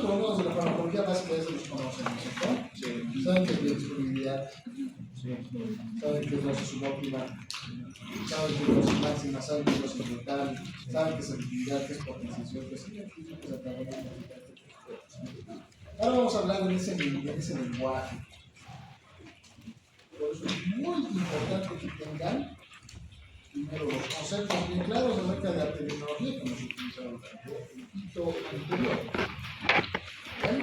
por lo menos de la farmacología básica ya se los conocen, ¿no es cierto? Sí. Saben que es biodisponibilidad, saben que es dosis subóptima, saben que es dosis máxima, saben que es dosis brutal, saben que es selectividad, que es potenciación, que es antagonismo. Ahora vamos a hablar en ese lenguaje. Por eso es muy importante que tengan primero los conceptos bien claros acerca de la terminología que hemos utilizado en el quinto anterior. ¿Bien?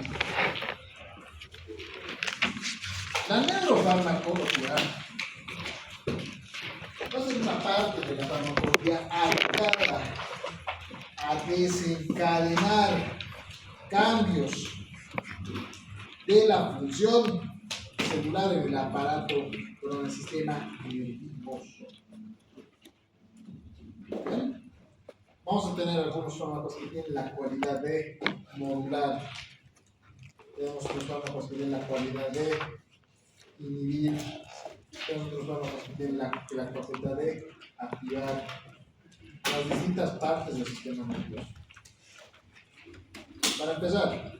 La neurofarmacología va a ser una parte de la farmacología adaptada a desencadenar cambios de la función celular en el aparato o en el sistema nervioso. ¿Bien? Vamos a tener algunos fármacos que tienen la cualidad de modular. Tenemos otros fármacos que tienen la cualidad de inhibir. Tenemos otros fármacos que tienen la capacidad de activar las distintas partes del sistema nervioso. Para empezar,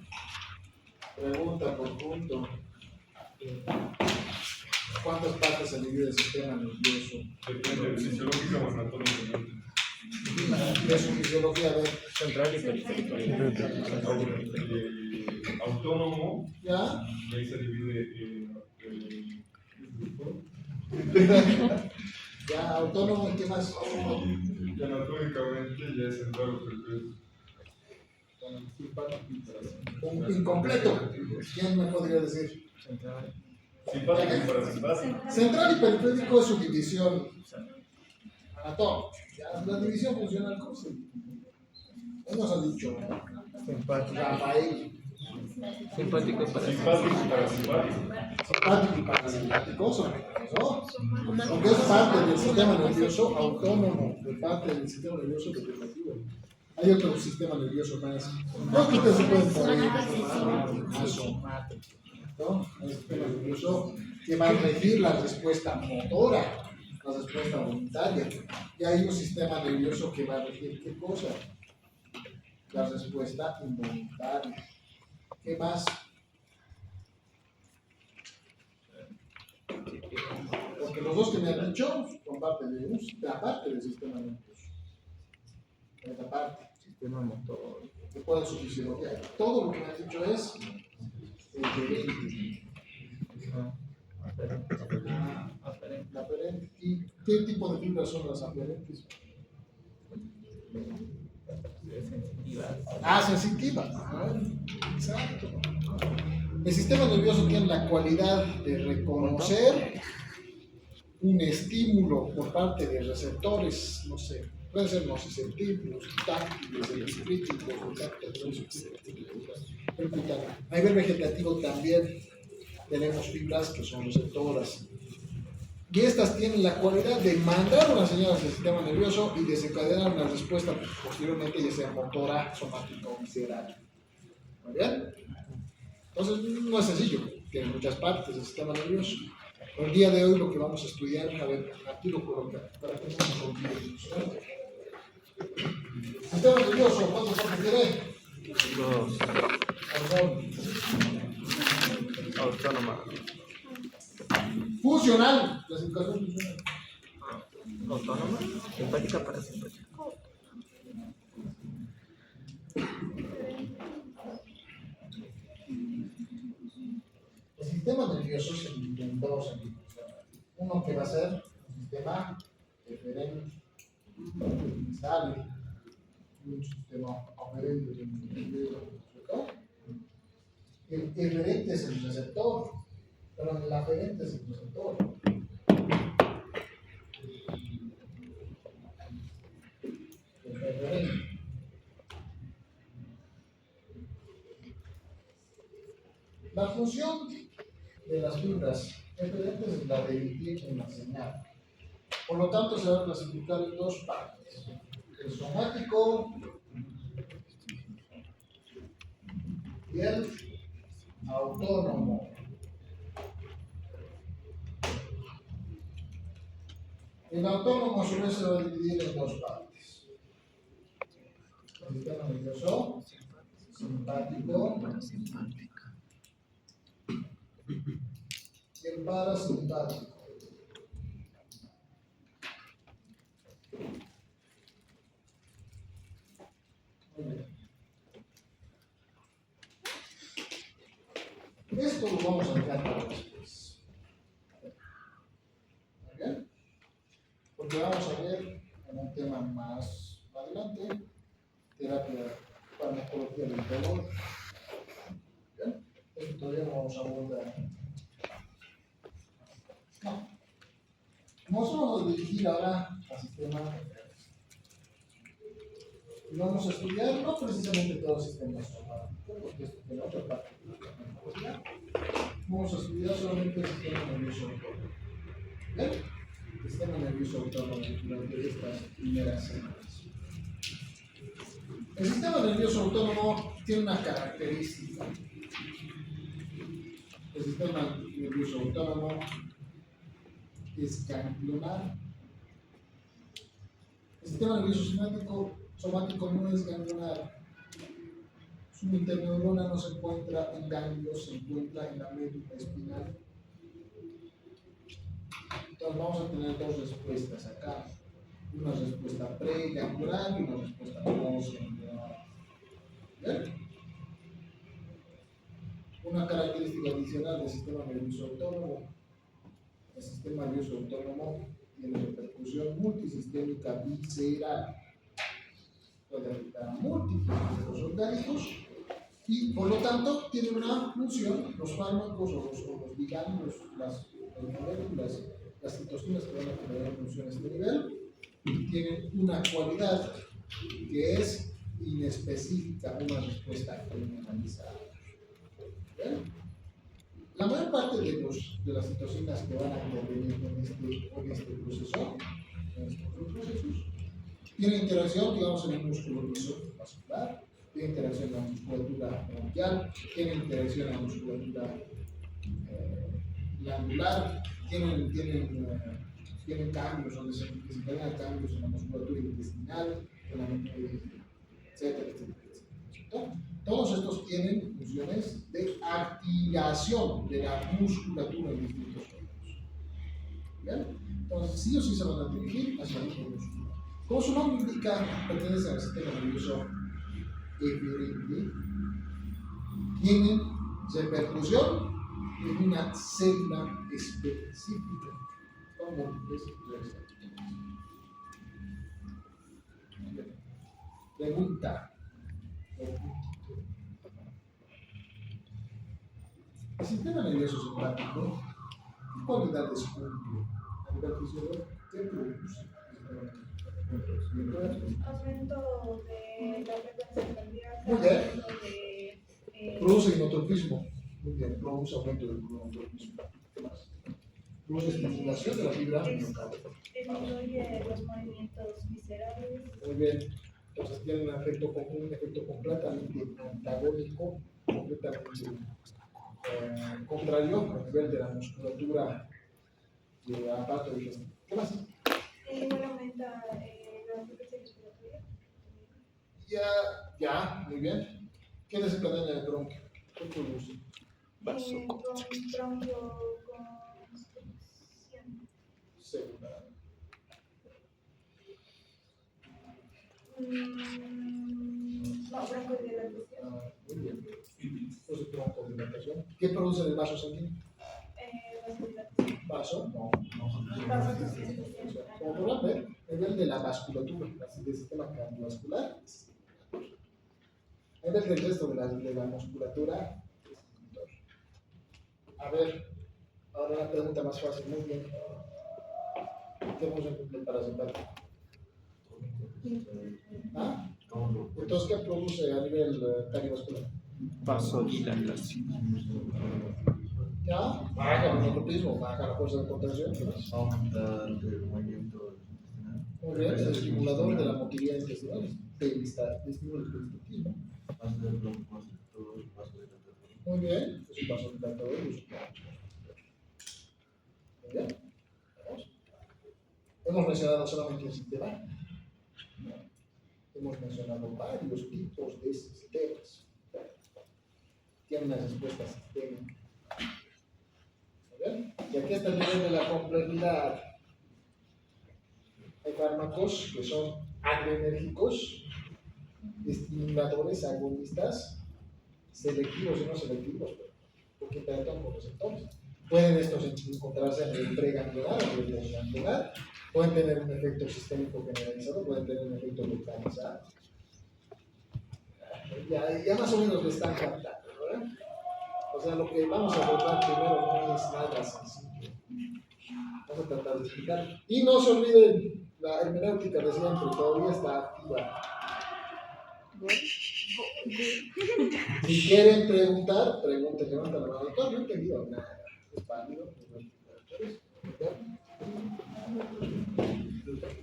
pregunta por punto. ¿Cuántas partes se divide el sistema nervioso? Depende, fisiológica o anatómicamente. De su fisiología de Central y periférico. Autónomo, ¿ya? y ahí se divide Ya, autónomo y qué más. y anatómicamente ya es central o periférico. Un incompleto. ¿Quién me podría decir? Simpático y parasimpático. Central y periférico es su división anatómica. La división funcional, ¿cómo se dice? Él nos ha dicho Rafael. Simpático para Simpático y parasimpático. Simpático y parasimpático son eso. Porque es parte del sistema nervioso autónomo, de parte del sistema nervioso vegetativo. Hay otro sistema nervioso más. No, que ustedes se pueden poner ¿no? El sistema nervioso que va a regir la respuesta motora, la respuesta voluntaria. Y hay un sistema nervioso que va a regir ¿qué cosa? La respuesta involuntaria. ¿Qué más? Porque los dos que me han dicho son parte de la parte del sistema nervioso. Esta parte. sistema motor. Después de su fisiología. Todo lo que me han dicho es aferente. Aferente. ¿Y qué tipo de fibras son las aferentes? Sensitivas. Exacto. El sistema nervioso tiene la cualidad de reconocer un estímulo por parte de receptores, no sé, pueden ser nociceptivos, táctiles, electríticos, a nivel vegetativo también tenemos fibras que son receptoras. Y estas tienen la cualidad de mandar una señal al sistema nervioso y desencadenar una respuesta posteriormente, ya sea motora, somática o visceral. ¿Muy bien? Entonces, no es sencillo, tiene muchas partes del sistema nervioso. El día de hoy lo que vamos a estudiar, a ver, aquí lo colocar, para que no nos olvidemos. Sistema nervioso, ¿cuántos partes tiene? Dos. Autónoma. Funcional, clasificación funcional. Autónoma. Simpática para simpática. El sistema nervioso se divide en dos aquí. Uno que va a ser un sistema eferente, sale, y un sistema aferente. El eferente es el receptor, pero el aferente es el receptor. El eferente. La función de las fibras eferentes es la de emitir una señal. Por lo tanto, se va a clasificar en dos partes: el somático y el autónomo. El autónomo a su vez se va a dividir en dos partes: el sistema nervioso simpático Parasimpática. y el parasimpático. Muy bien. Esto lo vamos a dejar para después. Muy bien. Porque vamos a ver en un tema más adelante, terapia farmacología del dolor. Bien. Esto todavía no vamos a abordar. No. Nos vamos a dirigir ahora al sistema nervioso. Y vamos a estudiar no precisamente todo el sistema somático, porque esto tiene otra parte de la farmacología. Vamos a estudiar solamente el sistema nervioso autónomo. ¿Bien? El sistema nervioso autónomo durante estas primeras semanas. El sistema nervioso autónomo tiene una característica. El sistema nervioso autónomo es ganglionar. El sistema nervioso somático no es ganglionar. Su interneurona no se encuentra en ganglios, se encuentra en la médula espinal. Entonces vamos a tener dos respuestas acá. Una respuesta preganglionar y una respuesta postganglionar. ¿Bien? Una característica adicional del sistema nervioso autónomo. El sistema nervioso autónomo tiene repercusión multisistémica visceral. Puede afectar a múltiples de los organismos y por lo tanto tiene una función, los fármacos o los ligandos, las moléculas, las citocinas que van a tener funciones de nivel, tienen una cualidad que es inespecífica, una respuesta criminalizada. ¿Bien? La mayor parte de las citocinas que van a intervenir en este proceso, en estos procesos, tienen interacción, digamos, en el músculo vascular, tienen interacción en la musculatura bronquial, tienen interacción en la musculatura glandular, tienen cambios, donde se desencadenan cambios en la musculatura intestinal, etcétera, etcétera, etcétera. Todos estos tienen funciones de activación de la musculatura en distintos órganos. ¿Bien? Entonces, sí o sí se van a dirigir hacia el músculo. Como su nombre indica, pertenece al sistema nervioso eferente, tienen repercusión en una célula específica con múltiples receptores. Pregunta. El sistema nervioso simpático, ¿qué cualidades cumple a nivel fisiológico? ¿Qué produce? Aumento de la frecuencia cardíaca, Muy bien. aumento de Produce inotropismo. Muy bien, produce aumento del inotropismo. ¿Qué más? Produce estimulación de la fibra miocardial. disminuye los movimientos viscerales, Muy bien. Entonces tiene un efecto completamente antagónico, completamente contrario a nivel de la musculatura de aparato digestivo. ¿Qué más? igual aumenta la frecuencia respiratoria. Ya, muy bien. ¿Qué desencadena el bronquio? ¿Qué produce? Bronquioconstricción. Segunda. No, broncodilatación. Muy bien. Produce broncodilatación. ¿Qué produce el vaso sanguíneo? Vasodilatación. Vaso, no. Vasodilatación. Como podrán ver, a nivel de la vasculatura, del sistema cardiovascular, a nivel del resto de la musculatura, es motor. A ver, ahora una pregunta más fácil, muy bien. ¿Qué vamos a cumplir para simpático? ¿Ah? Entonces, ¿qué produce a nivel cardiovascular? Vasodilatación. ¿Ya? Baja el inotropismo, baja la fuerza de contracción. Aumenta el movimiento intestinal. Muy bien, es el estimulador de la motilidad intestinal, estimula el peristaltismo. Más del broncoconstrictor, vasodilatador. Muy bien, es un vasodilatador. Muy bien, vamos. Hemos mencionado solamente el sistema. No. Hemos mencionado varios tipos de sistemas. tiene una respuesta sistémica. ¿Bien? Y aquí está el nivel de la complejidad. Hay fármacos que son adrenérgicos, estimuladores, agonistas, selectivos y no selectivos, porque interactúan con receptores. Pueden estos encontrarse en el preganglionar o en el postganglionar, pueden tener un efecto sistémico generalizado, pueden tener un efecto localizado. Ya más o menos lo están captando, ¿verdad? O sea, lo que vamos a abordar primero no es nada sencillo. Vamos a tratar de explicar. Y no se olviden, la hermenéutica de siempre todavía está activa. Si quieren preguntar, pregunten, levanten la mano. No he entendido nada. Es válido.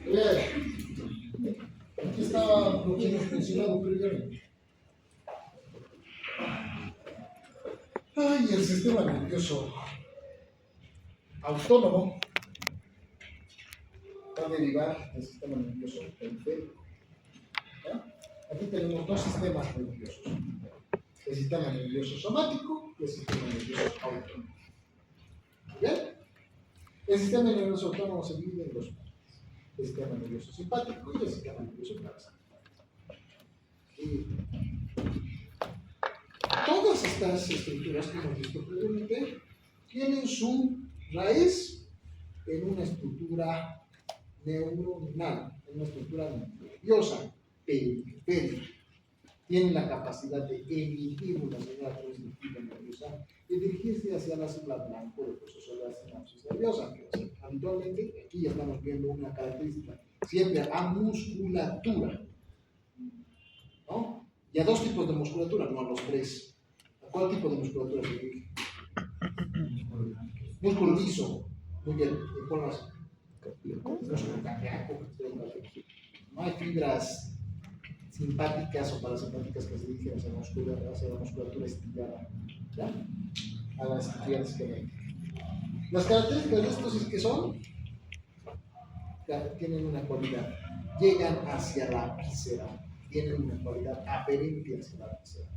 Bien. Aquí estaba lo que hemos mencionado previamente. Ay, el sistema nervioso autónomo va a derivar del sistema nervioso periférico. ¿Ya? Aquí tenemos dos sistemas nerviosos: el sistema nervioso somático y el sistema nervioso autónomo. ¿Bien? El sistema nervioso autónomo se divide en dos partes: el sistema nervioso simpático y el sistema nervioso parasimpático. Y todas estas estructuras que hemos visto previamente tienen su raíz en una estructura neuronal, en una estructura nerviosa periférica. Tienen la capacidad de emitir una señal transmitida nerviosa y dirigirse hacia la célula blanco del proceso de la sinapsis nerviosa. Habitualmente, aquí ya estamos viendo una característica, siempre a musculatura, ¿no? Y a dos tipos de musculatura, no a los tres. ¿A cuál tipo de musculatura se dirige? Músculo liso. Muy bien. ¿Y cuál más? Músculo cardíaco. No hay fibras simpáticas o parasimpáticas que se dirigen hacia la musculatura estirada. ¿Ya? A las actividades que las características de estos es que son, tienen una cualidad, llegan hacia la víscera, tienen una cualidad aferente hacia la víscera.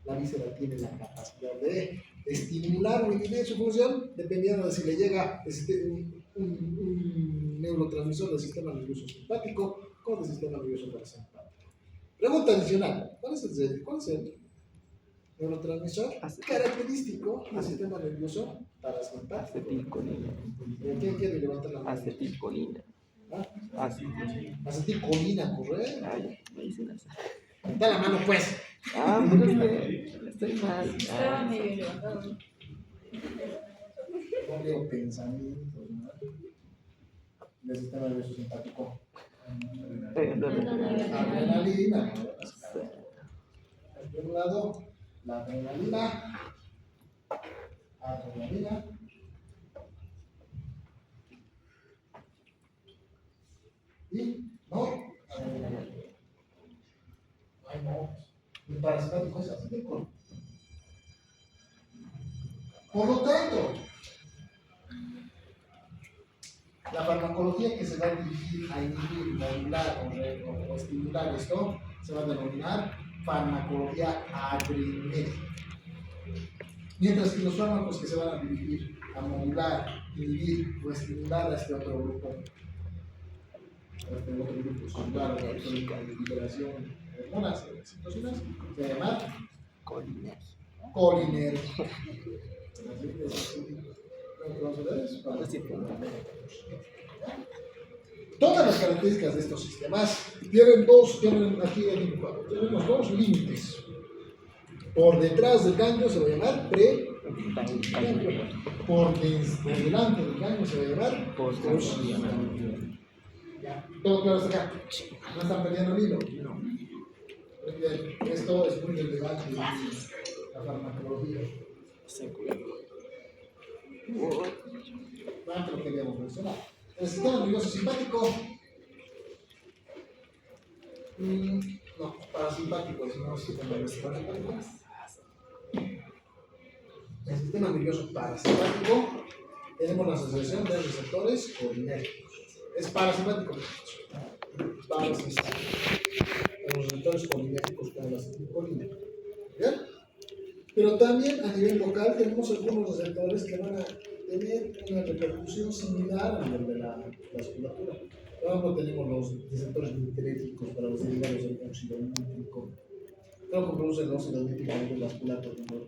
La víscera tiene la capacidad de estimular o inhibir su función dependiendo de si le llega un neurotransmisor del sistema nervioso simpático o del sistema nervioso parasimpático. Pregunta adicional: ¿cuál es el neurotransmisor característico del sistema nervioso parasimpático? Acetilcolina. ¿Quién quiere levantar la mano? Acetilcolina. ¿Ah? Acetilcolina, correcto. Ay, me dicen así. Da la mano, pues. Pero estoy mal. Estaba medio levantado. No leo pensamientos, ¿no? Del sistema nervioso simpático. Adrenalina. Por un lado, la adrenalina. Y no. Ay, no. El parasimpático es acetilcolina. Por lo tanto, la farmacología que se va a dirigir a inhibir, modular o estimular esto se va a denominar farmacología adrenérgica. Mientras que los fármacos que se van a dirigir a modular, inhibir o estimular a este otro grupo, celular o de liberación de hormonas, de oxitocinas, se va a llamar colinérgica. Todas las características de estos sistemas tienen aquí tenemos dos límites. Por detrás del ganglio se va a llamar preganglio. Por delante del ganglio se va a llamar postganglio. ¿Todo claro hasta acá? ¿No están perdiendo el hilo? No. Muy bien. Esto es muy relevante en la farmacología. Antes lo queríamos mencionar. El sistema nervioso simpático, no, parasimpático, sino sistema nervioso parasimpático. El sistema nervioso parasimpático, tenemos la asociación de receptores colinérgicos. Es parasimpático. Los receptores colinérgicos como la acetilcolina. ¿Bien? Pero también a nivel local tenemos algunos receptores que van a tener una repercusión similar a nivel de la vasculatura. Por ejemplo, tenemos los receptores dieléticos para los derivados del óxido nítrico. Creo que produce el óxido nítrico a nivel vascular, por ejemplo.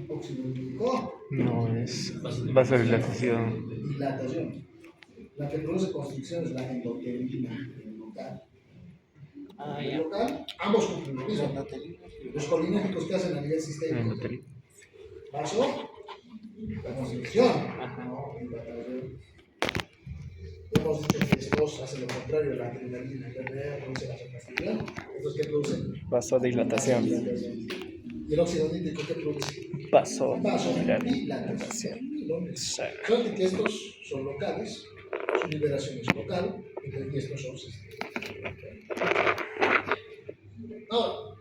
Óxido nítrico. No es vasodilatación. Dilatación. La que produce constricción es la endotelina local. Ah, En local, ambos cumplen lo mismo. Los colinérgicos que hacen a nivel sistémico. Paso, la constricción. No, dilatación. Hemos dicho que estos hacen lo contrario, la adrenalina, el RDA produce la constricción. ¿Estos qué producen? Vasodilatación. ¿Y el óxido nítrico qué produce? Vasodilatación. Solamente que estos son locales, su liberación es local, y estos son sistémicos. Ahora,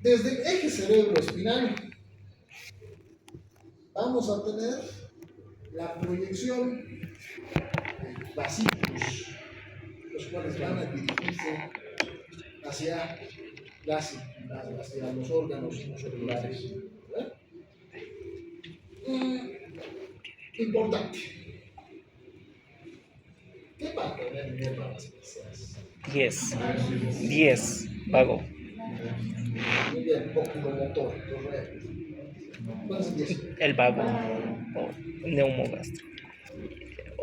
desde el eje cerebro-espinal vamos a tener la proyección de vasículos, los cuales van a dirigirse hacia hacia los órganos celulares. Importante. ¿Qué va a tener miedo las vísceras? 10. Vago. Muy bien, oculomotor, correcto. ¿Cuál es el 10? El vago. O neumogástrico.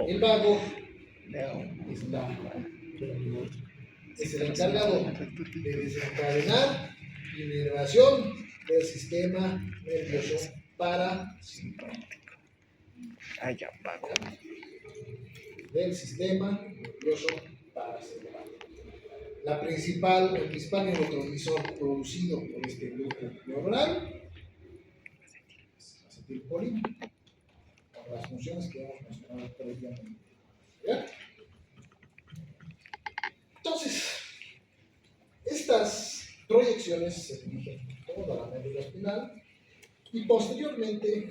El vago Neumo. es el encargado de desencadenar inervación del sistema nervioso parasimpático. Ah, ya, vago. Del sistema nervioso parasimpático. El principal neurotransmisor producido por este grupo neuronal es acetilcolina, con las funciones que hemos mencionado previamente. ¿Ya? Entonces, estas proyecciones se dirigen toda la médula espinal y posteriormente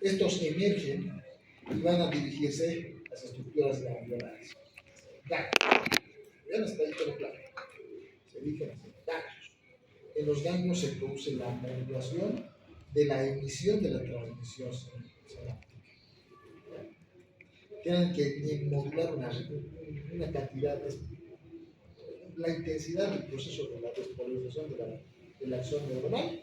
estos emergen y van a dirigirse a las estructuras ganglionares. Vean hasta ahí todo claro. Se dirigen hacia los ganglios. En los ganglios se produce la modulación de la emisión de la transmisión sináptica. Tienen que modular una cantidad de la intensidad del proceso de la despolarización de la acción neuronal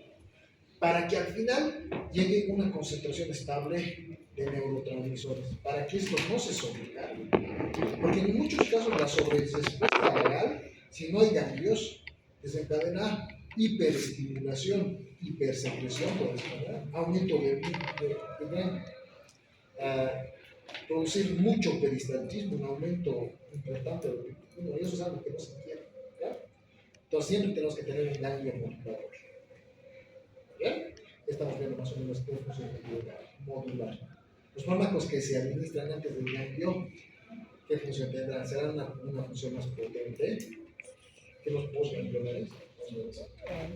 para que al final llegue una concentración estable de neurotransmisores, para que estos no se sobrecarguen. Porque en muchos casos la sobrerespuesta legal, si no hay ganglios, desencadena hiperestimulación, hipersecreción, aumento de producir mucho peristaltismo, un aumento importante de y eso es algo que no se quiere. ¿Ya? Entonces siempre tenemos que tener un ganglio modulador. ¿Ya? Estamos viendo más o menos qué función modular. Los fármacos que se administran antes del ganglio, ¿qué función tendrán? ¿Serán una función más potente que los postganglionares?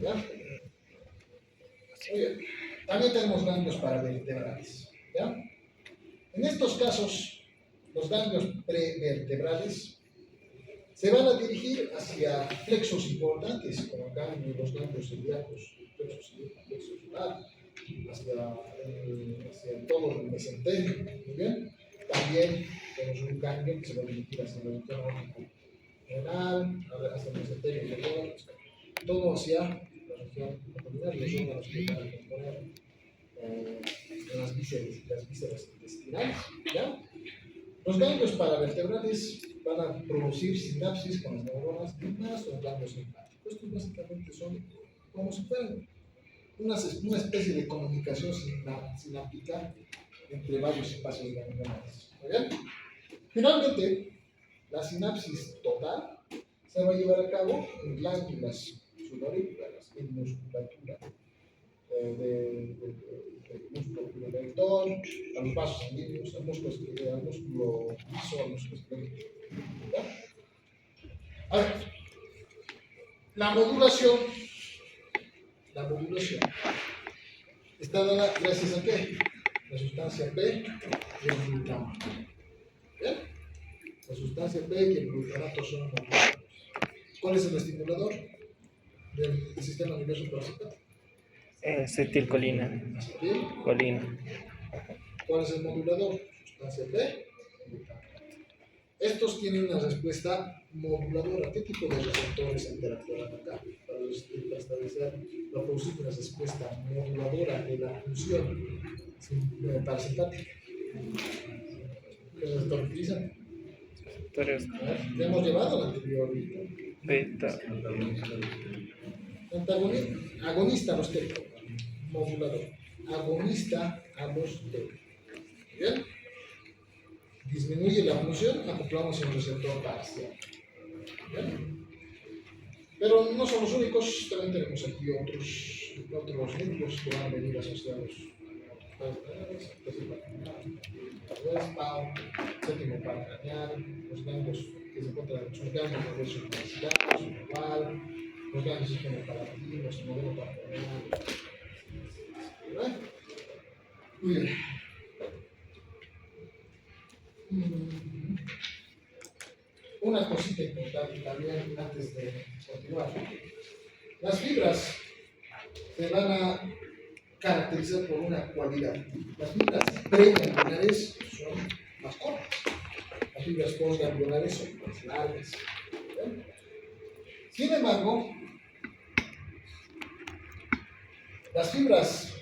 ¿Ya? Muy bien. También tenemos ganglios paravertebrales. ¿Ya? En estos casos, los ganglios prevertebrales se van a dirigir hacia flexos importantes, como acá en los ganglios celíacos, flexo solar, hacia todo el mesenterio. Muy bien. También tenemos un ganglio que se va a dirigir hacia el entorno renal, hacia el mesenterio, todo hacia la región abdominal, los órganos que van a componer las vísceras intestinales. ¿Ya? Los ganglios paravertebrales van a producir sinapsis con las neuronas y más los ganglios simpáticos. Estos básicamente son como si fueran una especie de comunicación sináptica entre varios espacios ganglionares. ¿Bien? Finalmente, la sinapsis total se va a llevar a cabo en glándulas sudoríparas, en musculatura del músculo pilorector, a los vasos sanguíneos, al músculo liso, al músculo esquelético. A ver, la modulación está dada gracias a qué? La sustancia P y el glutamato. ¿Bien? La sustancia P y el glutamato son moduladores. ¿Cuál es el estimulador? del sistema nervioso parasimpático. Acetilcolina. Acetil. Colina. ¿Cuál es el modulador? Sustancia B. Estos tienen una respuesta moduladora. ¿Qué tipo de receptores interactúan acá? Para establecer la posible respuesta moduladora de la función parasimpática. ¿Qué receptor utilizan? Receptores A ver, ya hemos llevado la anterior. beta. Agonista a los T. Modulador. Agonista a los T. ¿Bien? Disminuye la función, acoplamos un receptor parcial. ¿Bien? Pero no son los únicos, también tenemos aquí otros núcleos que van a venir asociados. Séptimo par craneal, los ganglios que se encuentran en los ganglios de hueso universitario, igual, los ganglios higienopalatininos, el modelo parcraneal. ¿Verdad? Muy bien. Una cosita importante también antes de continuar. Las fibras se van a caracterizar por una cualidad. Las fibras preganglionares son más cortas. Las fibras postganglionares son más largas. ¿Bien? Sin embargo, las fibras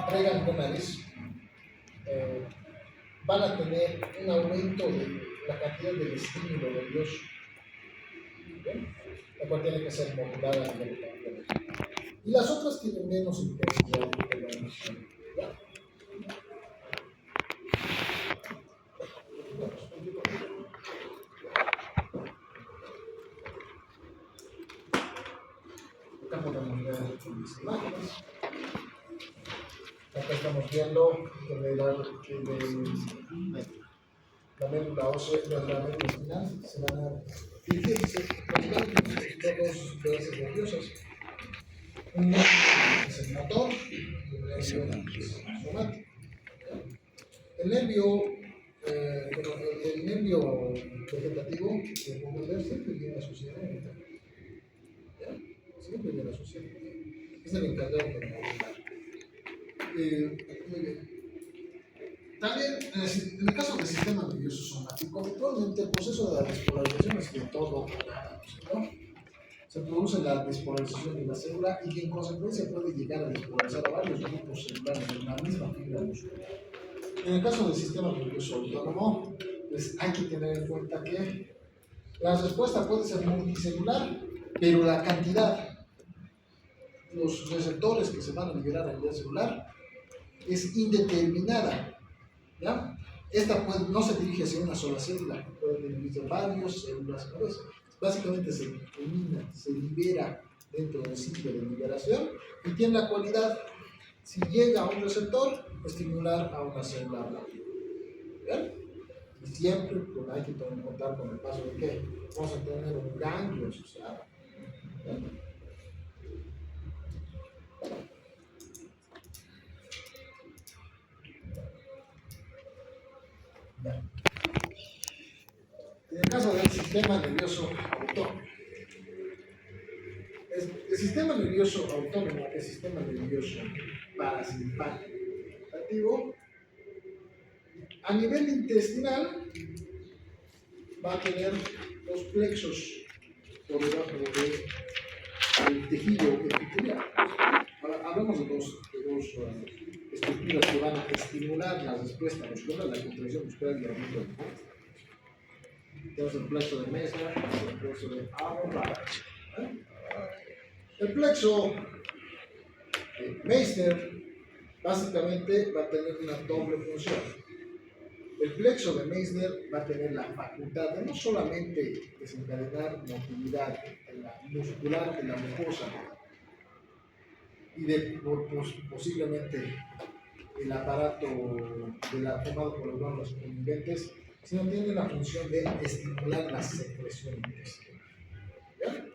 preganglionares van a tener un aumento de la cantidad del estímulo nervioso. ¿Bien? La cual tiene que ser modulada a nivel ganglionar. Y las otras tienen menos intensidad que la emoción. Acá podemos ver las imágenes. Acá estamos viendo que la médula ósea y la médula espinal se van a dividirse en dos veces nerviosas. Un nervio es el motor y un nervio es somático. El nervio vegetativo, que podemos ver, siempre viene asociado. Siempre viene asociado. Es el encargado de modular. Muy bien. También, en el caso del sistema nervioso somático, actualmente el proceso de la despolarización es de todo, ¿no? Se produce la despolarización de la célula y en consecuencia puede llegar a despolarizar a varios grupos celulares de la misma fibra muscular. En el caso del sistema nervioso autónomo, pues hay que tener en cuenta que la respuesta puede ser multicelular, pero la cantidad, los receptores que se van a liberar a nivel celular, es indeterminada. ¿Ya? Esta no se dirige hacia una sola célula, puede dirigirse a varias células a la vez. Básicamente se elimina, se libera dentro del ciclo de liberación y tiene la cualidad, si llega a un receptor, estimular a una célula blanca. ¿Bien? Y siempre hay que contar con el paso de que vamos a tener un ganglio asociado. ¿Bien? En el caso del sistema nervioso autónomo, el sistema nervioso autónomo, el sistema nervioso parasimpático, a nivel intestinal va a tener los plexos por debajo del tejido epitelial. Ahora hablamos de dos estructuras que van a estimular la respuesta muscular, la contracción muscular y el aumento del fuerza. Tenemos el plexo de Meissner y el plexo de Auerbach. El plexo de Meissner básicamente va a tener una doble función. El plexo de Meissner va a tener la facultad de no solamente desencadenar motilidad muscular de la mucosa y de posiblemente el aparato formado por los glándulos conviventes, sino tiene la función de estimular la secreción intestinal. ¿Ya?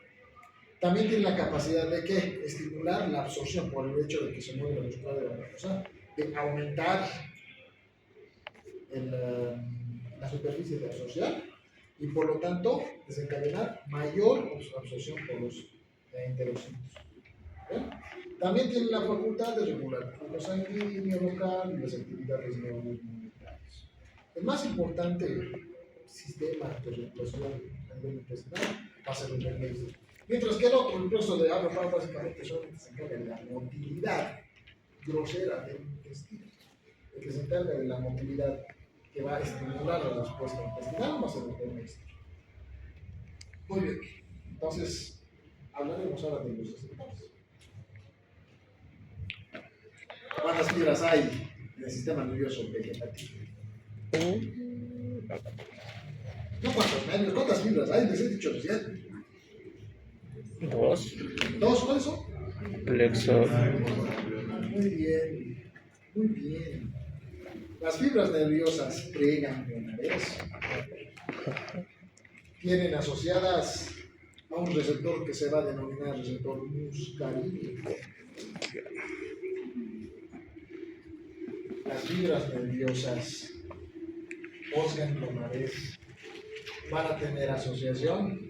También tiene la capacidad de ¿qué? Estimular la absorción por el hecho de que se mueve la musculatura de la mucosa, de aumentar la superficie de absorción y por lo tanto desencadenar mayor absorción por los enterocitos. ¿Bien? También tiene la facultad de regular el flujo sanguíneo local y las actividades neuroinmunitarias. El más importante sistema de regulación a nivel intestinal va a ser el nervio. Mientras que el otro, el proceso de agua, básicamente solamente se encarga de la motilidad grosera del intestino. El que se encarga de la motilidad que va a estimular la respuesta intestinal va a ser el nervio. Muy bien, entonces hablaremos ahora de los receptores. ¿Cuántas fibras hay en el sistema nervioso vegetativo? No cuántos nervios, ¿cuántas fibras hay? Les he dicho recién. Dos. ¿Dos? ¿Cuáles son? Plexo. Muy bien, muy bien. Las fibras nerviosas preganglionares tienen asociadas a un receptor que se va a denominar receptor muscarínico. Las fibras nerviosas postganglionares van a tener asociación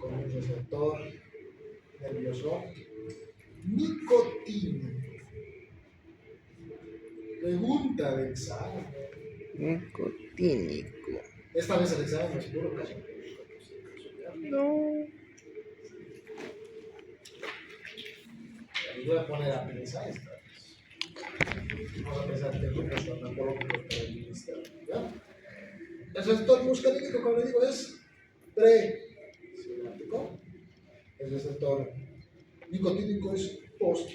con un receptor nervioso nicotínico. Pregunta de examen. Nicotínico. Esta vez el examen es puro caso. No. Les voy a poner a pensar esta vez. Vamos a pensar que grupos farmacológicos para el ministerio. ¿Ya? El receptor muscarínico, como le digo, es presináptico. El receptor nicotínico es post.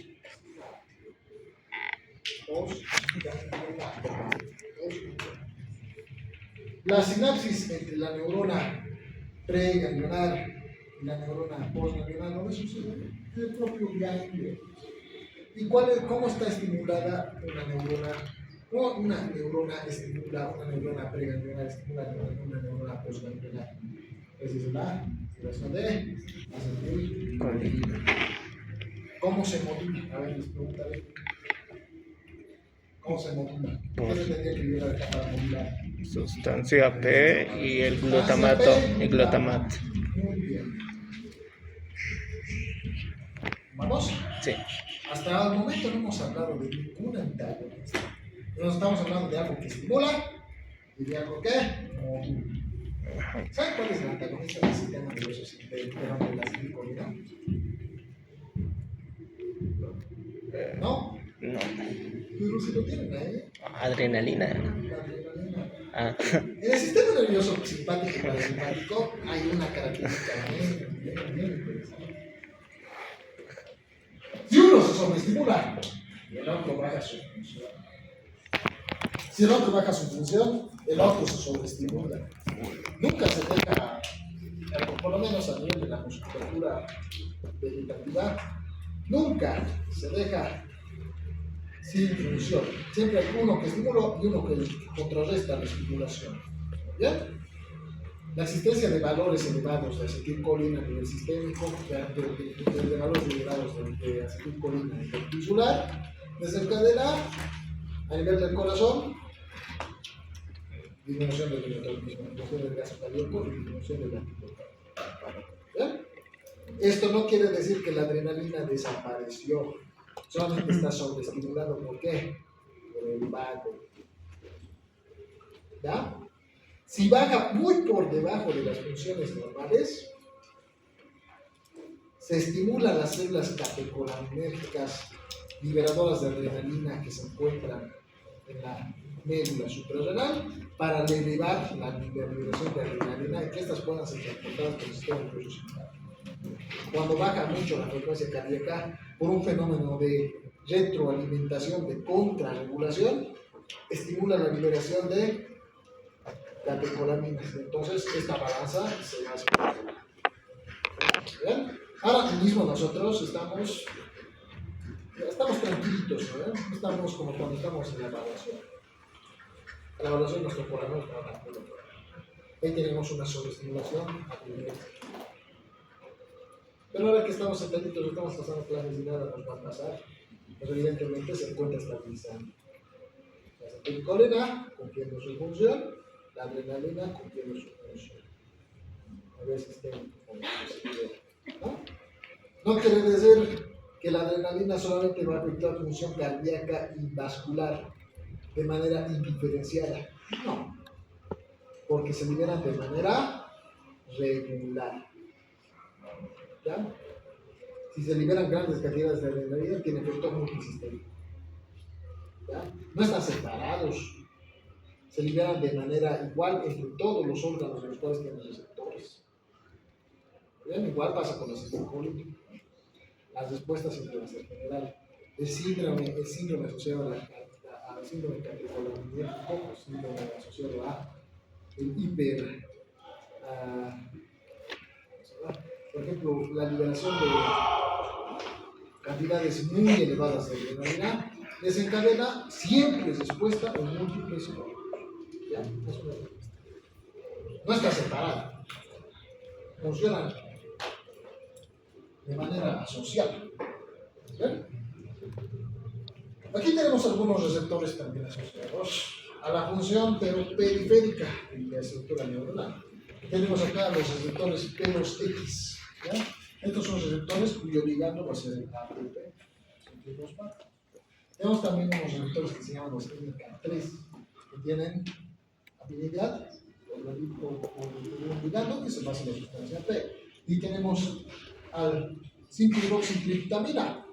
La sinapsis entre la neurona preganglionar y la neurona postganglionar, ¿dónde sucede? En el propio ganglio. ¿Y cómo está estimulada una neurona? No, una neurona estimula, una neurona preganglionar estimula una neurona postganglionar. Esa es la activación de acetilcolina. ¿Cómo se modula? A ver, les preguntaré. ¿Cómo se modula? ¿Qué se tendría que vivir acá para modular? Sustancia P y el glutamato. El glutamato. Muy bien. ¿Vamos? Sí. Hasta el momento no hemos hablado de ningún antagonista. Nos estamos hablando de algo que estimula y de algo que modula. ¿Saben cuál es el antagonista del sistema nervioso de la acetilcolina? ¿No? No. Pero si lo tienen ahí. Adrenalina. La adrenalina. Ah. En el sistema nervioso simpático y parasimpático hay una característica bien interesante. Si uno se sobreestimula, el otro baja su función. Si el otro baja su función, el otro se sobreestimula. Nunca se deja, por lo menos a nivel de la musculatura vegetativa, nunca se deja sin función. Siempre hay uno que estimula y uno que contrarresta la estimulación. ¿Bien? La existencia de valores elevados de acetilcolina a nivel sistémico, de valores elevados de acetilcolina a nivel tisular, desencadena a nivel del corazón disminución del metabolismo, disminución del gasto cardíaco y disminución del anticoagulante. ¿Bien? Esto no quiere decir que la adrenalina desapareció, solamente está sobreestimulado. ¿Por qué? Por el vago. ¿Ya? Si baja muy por debajo de las funciones normales, se estimulan las células catecolaminérgicas liberadoras de adrenalina que se encuentran en la médula suprarrenal para elevar la liberación de adrenalina y que estas puedan ser transportadas por el sistema nervioso simpático. Cuando baja mucho la frecuencia cardíaca por un fenómeno de retroalimentación, de contrarregulación, estimula la liberación de catecolaminas. Entonces, esta balanza se va a hacer. ¿Bien? Ahora mismo nosotros estamos tranquilitos, ¿no? No estamos como cuando estamos en la evaluación. En la evaluación nos tocó la nota, ahí tenemos una sobreestimulación a nivel. Pero ahora que estamos sentaditos, estamos pasando clases y nada nos va a pasar, pues evidentemente se encuentra estabilizando. La acetilcolina cumpliendo su función, la adrenalina cumpliendo su función. nivel sistémico, como se considera, ¿no? No quiere decir que la adrenalina solamente va a afectar función cardíaca y vascular de manera indiferenciada. No, porque se liberan de manera regular. ¿Ya? Si se liberan grandes cantidades de adrenalina, tiene efecto multisistémico. ¿Ya? No están separados, se liberan de manera igual entre todos los órganos en los cuales tienen receptores. ¿Bien? Igual pasa con el sistema político. Las respuestas siempre van a ser generales. El síndrome asociado al síndrome catecolaminergico, síndrome asociado a el hiper, por ejemplo, la liberación de cantidades muy elevadas de adrenalina desencadena siempre respuesta en múltiples órganos. ¿Ya? No está separada, funcionan de manera asociada. ¿Bien? Aquí tenemos algunos receptores también asociados a la función periférica de la estructura neuronal. Tenemos acá los receptores P2X. ¿Ya? Estos son receptores cuyo ligando va a ser el ATP. Tenemos también unos receptores que se llaman los MK3, que tienen afinidad por un ligando que se basa en la sustancia P. Y tenemos al 5-hidroxitriptamina,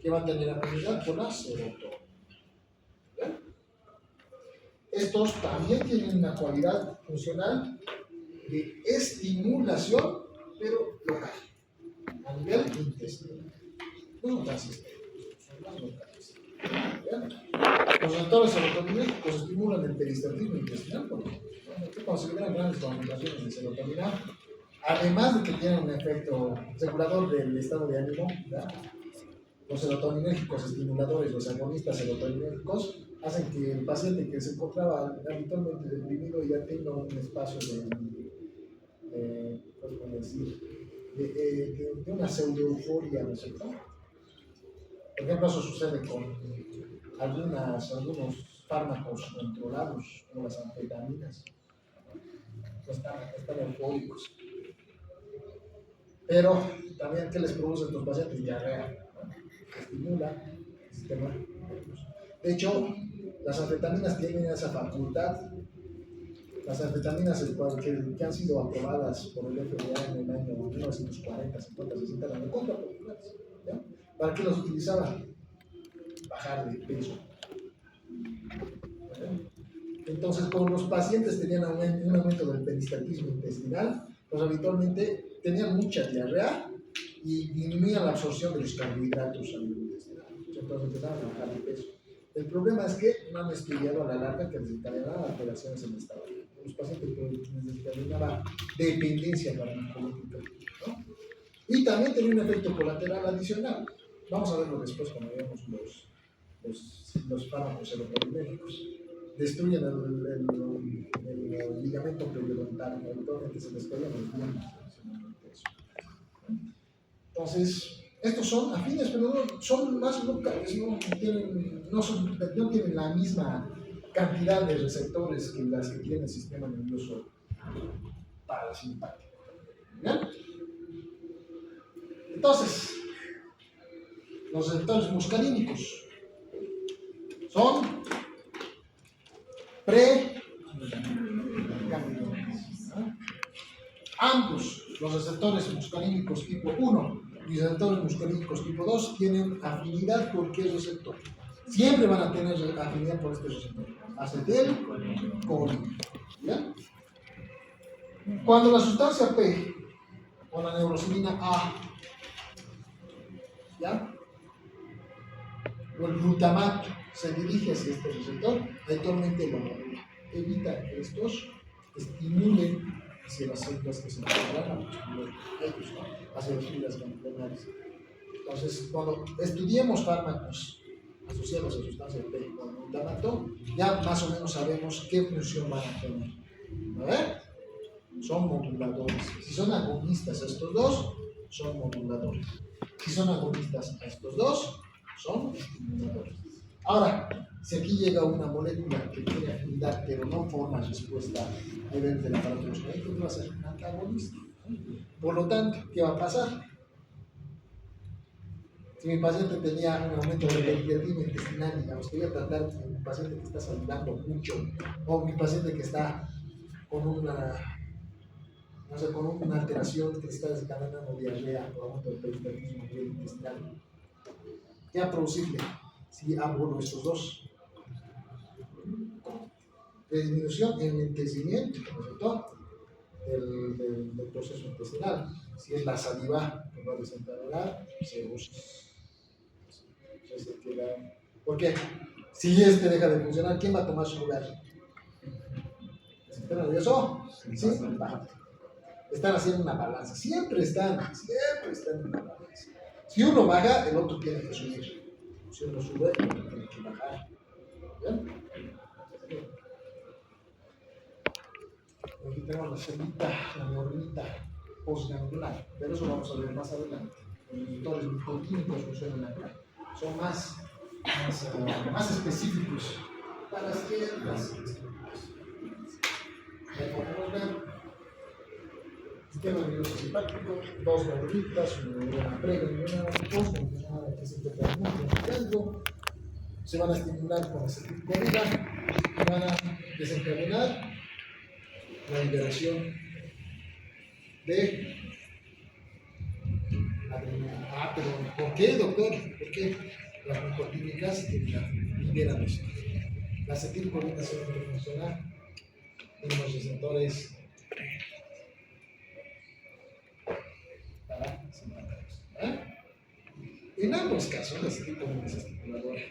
que va a tener afinidad por la serotonina. ¿Bien? Estos también tienen una cualidad funcional de estimulación, pero local, a nivel intestinal. No son tan sistémicos, son más locales. ¿Bien? Los receptores serotoninérgicos estimulan el peristaltismo intestinal, porque cuando se liberan grandes concentraciones de serotonina, además de que tienen un efecto regulador del estado de ánimo, ¿verdad? Los serotoninérgicos estimuladores, los agonistas serotoninérgicos, hacen que el paciente que se encontraba habitualmente deprimido ya tenga un espacio de una pseudo-euforia, ¿no es cierto? Por ejemplo, eso sucede con algunos fármacos controlados, como las anfetaminas. Están eufóricos. Pero también, ¿qué les produce a estos pacientes? Diarrea, ¿no? Estimula el sistema nervioso. De hecho, las anfetaminas tienen esa facultad. Las anfetaminas que han sido aprobadas por el FDA en el año 1940, 50, 60 eran contrapopulares. ¿Para qué los utilizaban? Bajar de peso. Entonces, cuando los pacientes tenían un aumento del peristaltismo intestinal, pues habitualmente tenían mucha diarrea y disminuían la absorción de los carbohidratos a nivel intestinal. Entonces empezaban a bajar de peso. El problema es que no han estudiado a la larga que desencadenaban alteraciones en el estado. Los pacientes desencadenaban dependencia farmacológica, ¿no? Y también tenía un efecto colateral adicional. Vamos a verlo después cuando veamos los fármacos serotoninérgicos. Destruyen el ligamento periodontal, habitualmente se despegan los dientes. Entonces, estos son afines, pero no, son más locales, no tienen la misma cantidad de receptores que las que tiene el sistema nervioso parasimpático. ¿Bien? Entonces, los receptores muscarínicos son ambos, los receptores muscarínicos tipo 1 y receptores muscarínicos tipo 2 tienen afinidad por qué receptor. Siempre van a tener afinidad por este receptor. Acetilcolina. ¿Ya? Cuando la sustancia P o la neurosimina A, ¿ya?, o el glutamato se dirige hacia este receptor, habitualmente lo evita que estos estimulen hacia las células que se encuentran hacia las fibras ganglionares. Entonces, cuando estudiemos fármacos asociados a sustancia P o glutamato, ya más o menos sabemos qué función van a tener. A ver, son moduladores. Si son agonistas a estos dos, son moduladores. Si son agonistas a estos dos, son estimuladores. Ahora, si aquí llega una molécula que tiene afinidad pero no forma respuesta a nivel del aparato muscular, va a ser un antagonista. Por lo tanto, ¿qué va a pasar? Si mi paciente tenía un aumento de la hipertimia intestinal, digamos, que voy a tratar con mi paciente que está salivando mucho, o mi paciente que está con una, no sé, con una alteración que está desencadenando diarrea o aumento del periodismo intestinal, ¿qué va a producirle si abono estos dos? Disminución en el enriquecimiento, ¿no es cierto? Del proceso intestinal. Si es la saliva que va a desencadenar, cirrosis. Porque si este deja de funcionar, ¿quién va a tomar su lugar? ¿El sistema nervioso? Sí, baja. Están haciendo una balanza. Siempre están en una balanza. Si uno baja, el otro tiene que subir. Si uno sube, el otro tiene que bajar. ¿Bien? Aquí tenemos la célula, la neuronita postgangliar, pero eso vamos a ver más adelante. Los inhibidores nicotínicos funcionan acá. Son más específicos para ciertas estructuras. Ahí podemos ver sistema nervioso simpático, dos neuronitas, una preganglional, postganglional, que se encuentra muy algo, se van a estimular con acetilcolina y van a desencadenar la liberación de adrenalina. Pero ¿por qué, doctor? ¿Por qué? Las nicotínicas liberan esto. La acetilcolina solamente funciona en los receptores parasimpáticos. En ambos casos, la acetilcolina es estimuladora.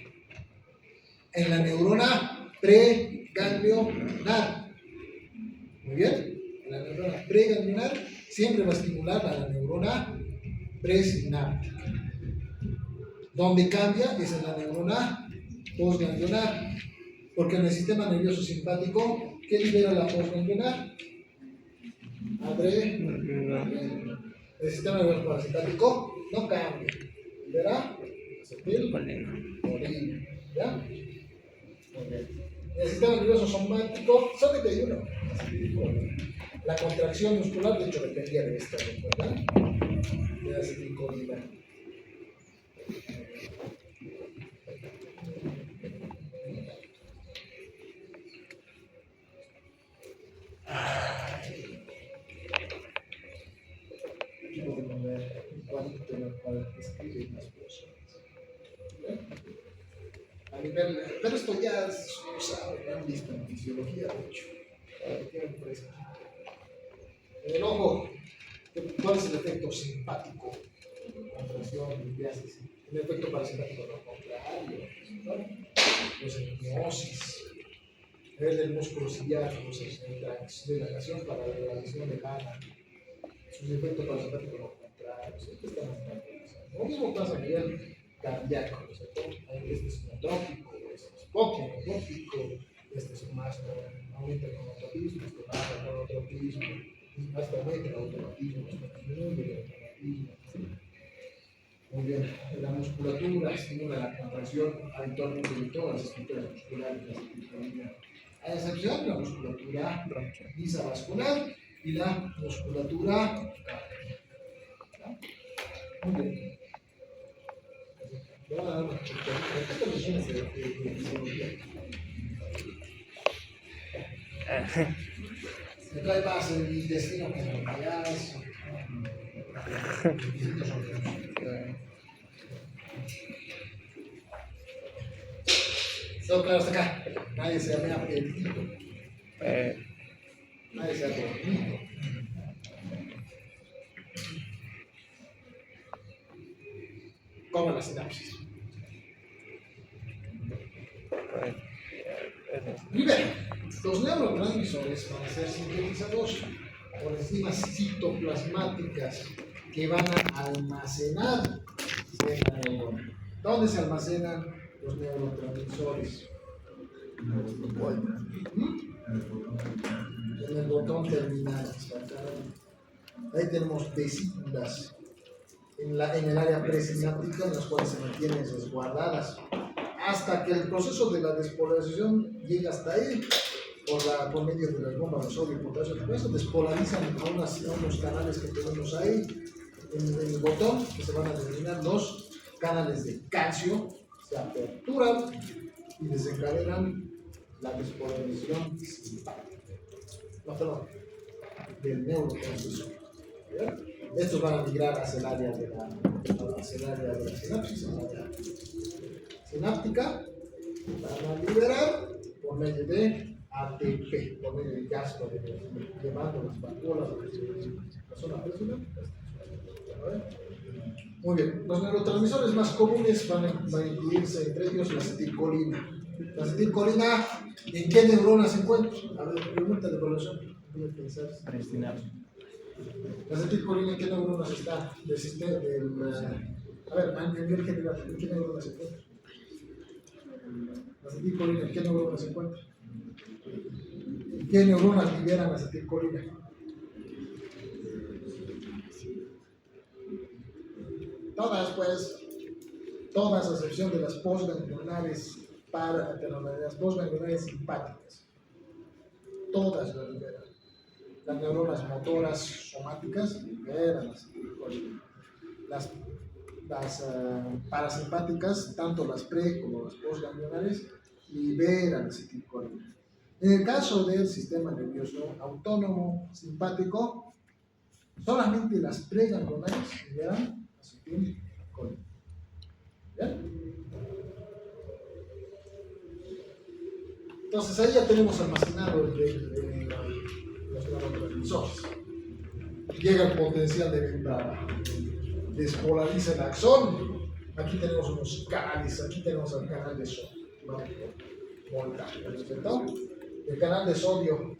En la neurona preganglionar. Muy bien. En la neurona preganglionar siempre va a estimular a la neurona presináptica. Donde cambia es en la neurona postganglionar, porque en el sistema nervioso simpático, ¿qué libera la postganglionar? Adrenalina. El sistema nervioso parasimpático no cambia, libera acetilcolina. ¿Ya? Muy bien. El sistema nervioso somático solamente hay uno, acetilcolina. La contracción muscular, de hecho, dependía de esta, ¿verdad? De la acetilcolina. Aquí podemos ver un cuadrito en el cual escriben las personas. A nivel, pero esto ya es usado, lo han visto en fisiología, de hecho. Tienen por eso. En el ojo, ¿cuál es el efecto simpático? Contracción, limpiasis. El efecto parasimpático lo contrario, ¿no? Los hipnosis. El músculo ciliar, relajación para la realización de gana. Sus efectos parasimpáticos lo contrario. Siempre están en lo mismo pasa a nivel cardíaco, ¿no es cierto? Este es monotrópico, este es poco monotrópico, este es más aumenta el monotropismo, este baja el monotropismo, hasta aumenta el automatismo, hasta disminuye el automatismo. Muy bien, la musculatura estimula la contracción habitualmente de todas las estructuras musculares, la acetilcolina, a excepción de la musculatura lisavascular y la musculatura cardíaca. Muy bien. Voy a dar una checadita. Estas lesiones de fisiología. Acá hay más el intestino que el payaso. Todo claro hasta acá. Nadie se llama apetito. Nadie se llama apetito. ¿Cómo la sinapsis? Primero, los neurotransmisores van a ser sintetizados por enzimas citoplasmáticas que van a almacenar en la neurona. ¿Dónde se almacenan los neurotransmisores? En el botón terminal. Ahí tenemos vesículas en el área presináptica, en las cuales se mantienen resguardadas. hasta que el proceso de la despolarización llega hasta ahí, por medio de las bombas de sodio y potasio, todo eso despolarizan a unos canales que tenemos ahí en el botón, que se van a denominar los canales de calcio, se aperturan y desencadenan la despolarización simpática. No, perdón, del neurotransmisor. Estos van a migrar hacia el área de la sinapsis, el área sináptica, van a liberar por medio de ATP, por medio de gasto de energía, llevando las vacuolas a la zona presináptica. Muy bien, los neurotransmisores más comunes van a incluirse entre ellos la acetilcolina. La acetilcolina, ¿en qué neurona se encuentra? A ver, pregunta de evaluación. Voy a pensar. La acetilcolina, ¿en qué neuronas está? Del sistema a ver, a nivel general, ¿en qué neuronas se encuentra? La acetilcolina, ¿en qué neuronas se encuentra? ¿En qué neuronas liberan la acetilcolina? Todas, pues, todas, a excepción de las postganglionales las postganglionales simpáticas. Todas las liberan. Las neuronas motoras somáticas liberan la acetilcolina. Las parasimpáticas, tanto las pre como las postganglionales, liberan acetilcolina. En el caso del sistema nervioso autónomo simpático, solamente las preganglionales liberan acetilcolina. ¿Bien? Entonces ahí ya tenemos almacenado los neurotransmisores. Llega el potencial de venta, despolariza el axón. Aquí tenemos unos canales, aquí tenemos el canal de sodio. ¿Perfecto? El canal de sodio,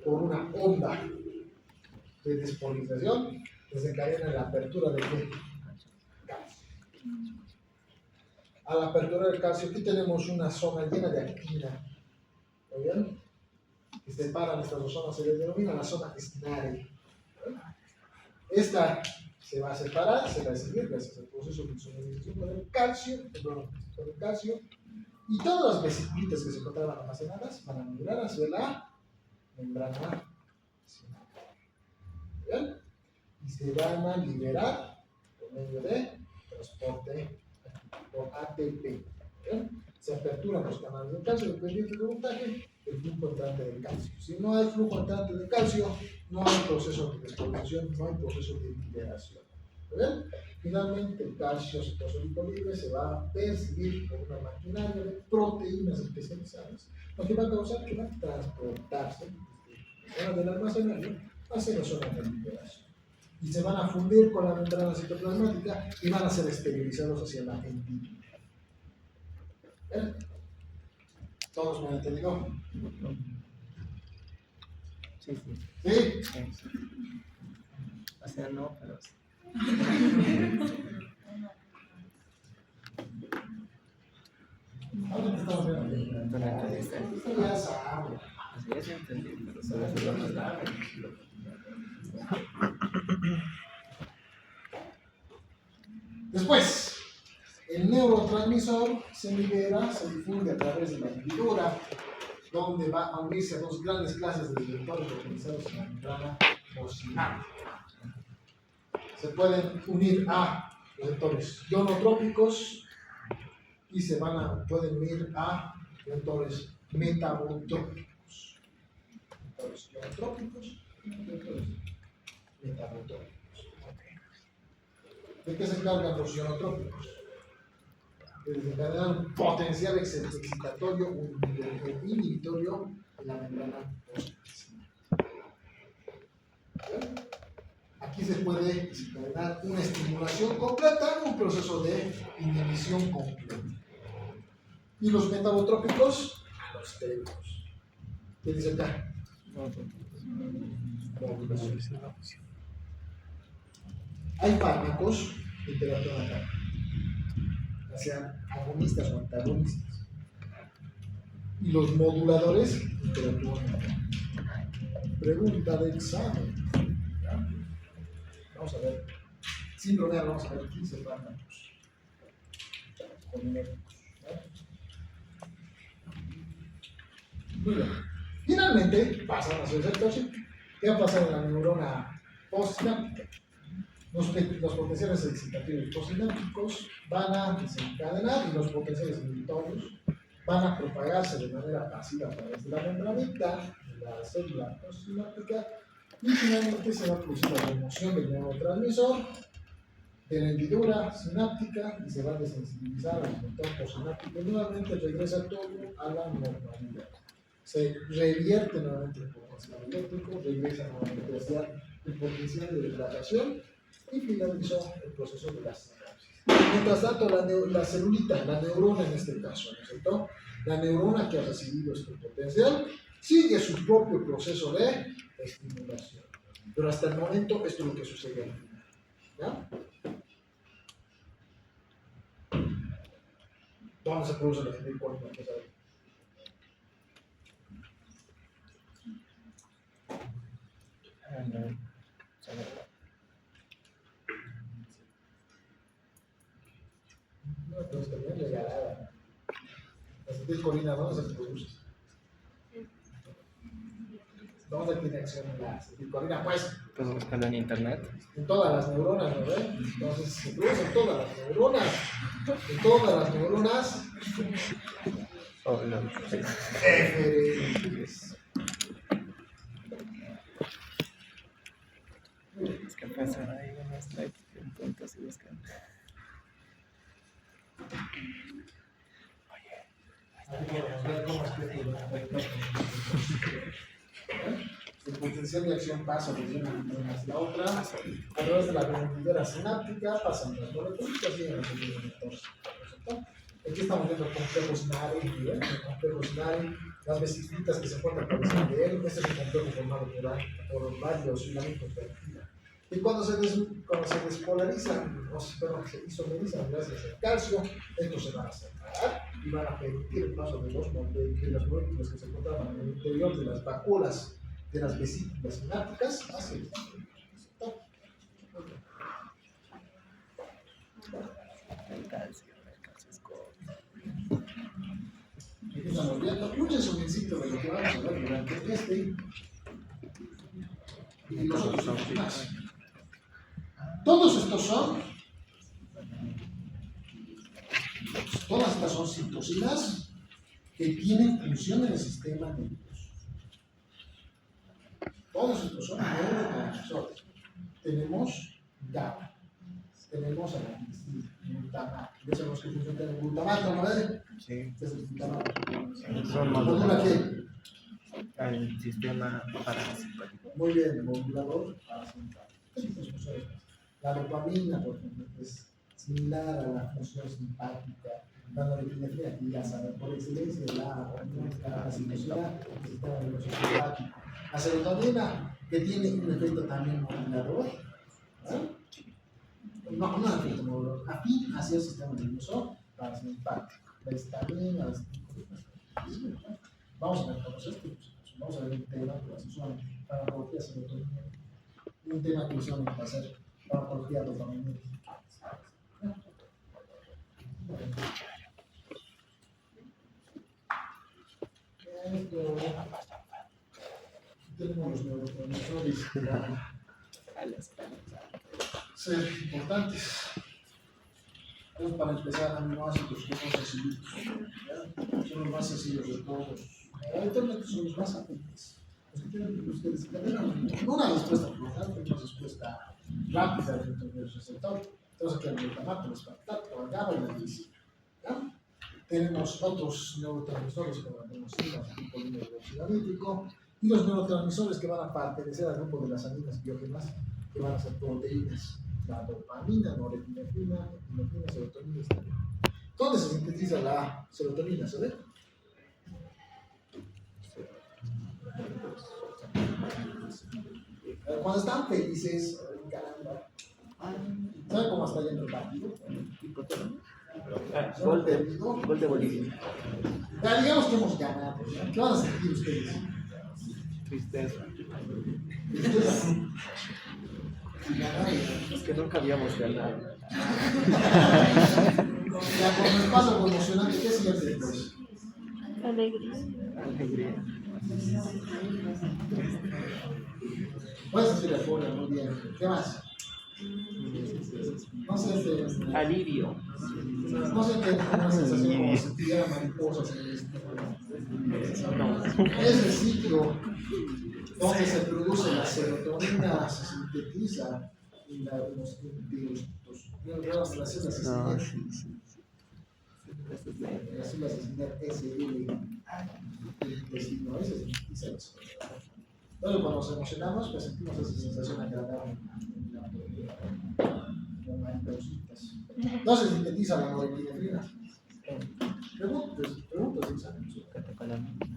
por una onda de despolarización, desencadena la apertura del calcio. A la apertura del calcio, aquí tenemos una zona llena de actina. ¿Muy bien? Que separan estas dos zonas, se les denomina la zona SNARE. Esta se va a separar, se va a seguir gracias al proceso de suministro del calcio, y todas las vesículas que se encontraban almacenadas van a migrar hacia la membrana sináptica. ¿Bien? Y se van a liberar por medio de transporte por ATP. ¿Bien? Se aperturan los canales de calcio dependiendo del voltaje del flujo entrante del calcio. Si no hay flujo entrante de calcio, no hay proceso de despolarización, no hay proceso de liberación. ¿Bien? Finalmente, el calcio citosólico se va a percibir por una maquinaria de proteínas especializadas, lo que va a causar que va a transportarse desde la zona del almacenaje hacia la zona de liberación. Y se van a fundir con la membrana citoplasmática y van a ser esterilizados hacia la endimia. ¿Bien? ¿Todos me han entendido? Sí. ¿Sí? O sea, no, pero sí. Ahora te estamos viendo aquí. Esto ya sabe. Así es, entendí, pero solo es lo más grave. Después, el neurotransmisor se libera, se difunde a través de la hendidura, donde va a unirse a dos grandes clases de receptores localizados en la membrana postsináptica. Se pueden unir a receptores ionotrópicos y pueden unir a receptores metabotrópicos. Receptores ionotrópicos y receptores metabotrópicos. ¿De qué se encargan los ionotrópicos? De desencadenar un potencial excitatorio o inhibitorio en la membrana postsináptica. Aquí se puede desencadenar una estimulación completa, un proceso de inhibición completa. Y los metabotrópicos, los térmicos. ¿Qué dice acá? Hay fármacos que interactúan acá, ya sean agonistas o antagonistas. Y los moduladores interactúan acá. Pregunta de examen. Vamos a ver. Sin bromear, vamos a ver 15 fármacos. Colinérgicos. Muy bien. Finalmente, pasan a su receptor. ¿Qué va a pasar en la neurona postsináptica? Los potenciales excitativos postsinápticos van a desencadenar y los potenciales inibitorios van a propagarse de manera pasiva a través de la membranita de la célula postsináptica y finalmente se va a producir la remoción del neurotransmisor de la hendidura sináptica y se va a desensibilizar al motor postsináptico y nuevamente regresa todo a la normalidad. Se revierte nuevamente el potencial eléctrico, regresa nuevamente hacia el potencial de dilatación y finalizó el proceso de la sinapsis. Mientras tanto, la celulita, la neurona en este caso, ¿no es cierto? La neurona que ha recibido este potencial sigue su propio proceso de estimulación. Pero hasta el momento esto es lo que sucede al final. ¿Ya? ¿Dónde se produce la fibrocortina? No, pero está bien regalada. La acetilcolina, ¿dónde se produce? ¿Dónde tiene acción la acetilcolina? Pues Pues buscando en internet. en todas las neuronas, ¿no ven? Entonces se produce en todas las neuronas. En todas las neuronas. Oh, no. Eferentes. Es que pasa ahí unos likes en puntos y buscan. El potencial de acción pasa de una neurona hacia la otra, a través de la hendidura sináptica, pasan las moléculas y en el receptor. Aquí estamos viendo el complejo SNARE, el complejo SNARE, las vesículas que se encuentran por encima de él. Este es un complejo formado por varios filamentos de actina. Y cuando se despolarizan, o se isomerizan gracias al calcio, estos se van a separar y van a permitir el paso de las moléculas que se encontraban en el interior de las vacuolas de las vesículas sinápticas hacia el aquí estamos viendo un resumencito de lo que vamos a ver durante este y los otros más. Todos estos son, todas estas son citocinas que tienen función en el sistema nervioso. Todos estos son neurotransmisores. Tenemos GABA, tenemos glutamato. Ya sabemos qué función tiene el glutamato, ¿no ves? Sí. ¿Qué es el glutamato? Son ¿Modula qué? el sistema parasimpático. Muy bien, modulador parasimpático. La dopamina, por ejemplo, es similar a la función simpática. La norepinefrina, que ya saben por excelencia, la sinusina del sistema nervioso simpático. La serotonina, que tiene un efecto también modulador, ¿eh? No un efecto modulador, afín hacia el sistema nervioso parasimpático. La histamina, vamos a ver todos estos. Vamos a ver un tema que se llama farmacología serotonina. Un tema que usualmente va a ser farmacología dopamina. Tenemos los neurotransmisores ser importantes. Vamos para empezar aminoácidos que son sencillitos. Son los más sencillos de todos. Habitualmente son los más afines. Los que tienen los que desencadenan no una respuesta flojante, una respuesta rápida dentro del receptor. Entonces aquí el glutamato, el aspartato, el GABA y la glicina. Tenemos otros neurotransmisores como la adenosina, el tipo hidroxidálico, y los neurotransmisores que van a pertenecer al grupo de las aminas biógenas, que van a ser proteínas. La dopamina, norepinefrina, epinefrina, serotonina y histamina. ¿Dónde se sintetiza la serotonina? ¿Se ve? Cuando están felices, caramba, ¿saben cómo está yendo el partido? Gol de Bolivia. Ya, digamos que hemos ganado. ¿Qué van a sentir ustedes? Tristeza. Tristeza. Es que nunca habíamos ganado. Ya, con el paso emocionante, ¿qué sigue después? Alegría. Alegría. Puedes decir euforia, muy bien. ¿Qué más? No sé, Alivio. no sé qué una sensación como si tuviera mariposas en el estómago. Es el sitio donde se produce la serotonina, se sintetiza y las células No, ascendentes. sí, sí. Las células ascendentes SL, el intestino, ese se sintetiza eso. Entonces, cuando nos emocionamos, pues sentimos esa sensación agradable. Como maripositas. No se sintetiza la norepinefrina. Preguntas si saben eso. Catecolaminas.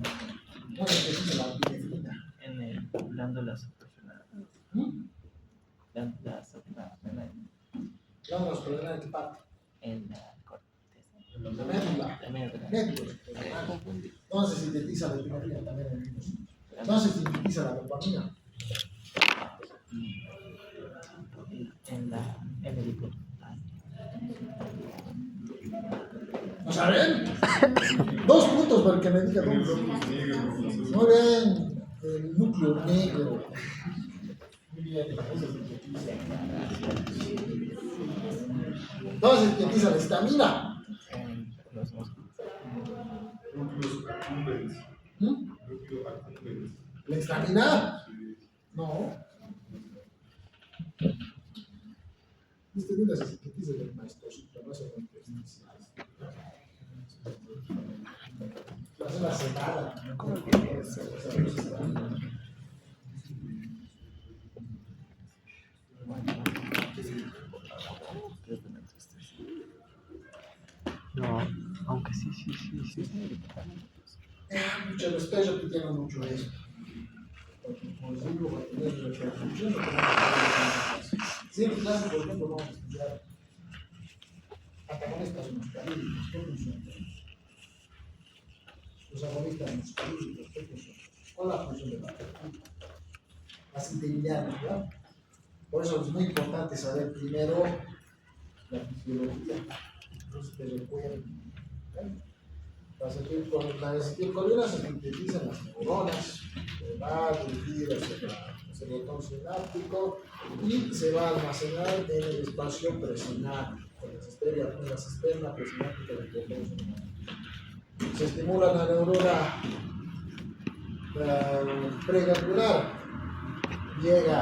No se sintetiza la epinefrina. En el glándula suprarrenal. Glándula suprarrenal. Glándulas suprarrenales, ¿qué parte? En la corteza. La médula. La médula. Médula. No se sintetiza la epinefrina también en el niños. No se sintetiza la dopamina. En el hipotálamo. ¿No saben? 2 puntos para el que me diga En el dónde. locus negro, profesor. Muy bien, el núcleo negro. Muy bien, eso se sintetiza. No se sintetiza la estamina. En los músculos. Núcleos accumbens. ¿Mm? Núcleo accumbens. ¿La estamina? No. La estamina se sintetiza del mastocito, no se sintetiza. La célula cerrada. No, aunque sí. Muchos de ustedes repitieron mucho eso. Porque, como les digo, va a tener repercusión. Si en clase, por ejemplo, vamos a estudiar antagonistas muscarílicos, ¿qué función tienen? Los agonistas muscarílicos, ¿qué función tienen? ¿Cuál es la función de la terapia? Así te lineal, ¿verdad? Por eso es muy importante saber primero la fisiología. Entonces te recuerdo. La acetilcolina se sintetiza en las neuronas, se va a dirigir hacia el serotón sináptico y se va a almacenar en el espacio presinal, en la cisterna presináptica del corteo cerebral. Se estimula la neurona pregangliar, llega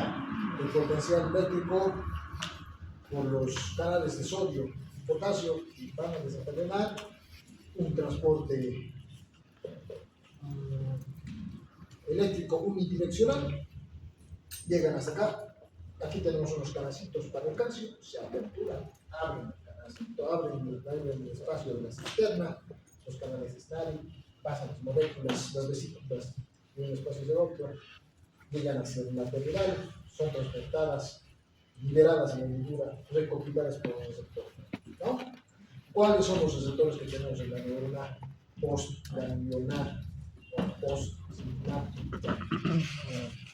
el potencial eléctrico por los canales de sodio y potasio y van a desencadenar un transporte eléctrico unidireccional. Llegan hasta acá. Aquí tenemos unos canacitos para el calcio, se aperturan, abren el canacito, abren el espacio de la cisterna, los canales de Stari, pasan las moléculas, las vesículas en el espacio de Doppler, llegan hacia el lateral, son transportadas, liberadas en la hendidura, recopiladas por un receptor, ¿no? ¿Cuáles son los receptores que tenemos en la neurona postganglionar o postsináptica?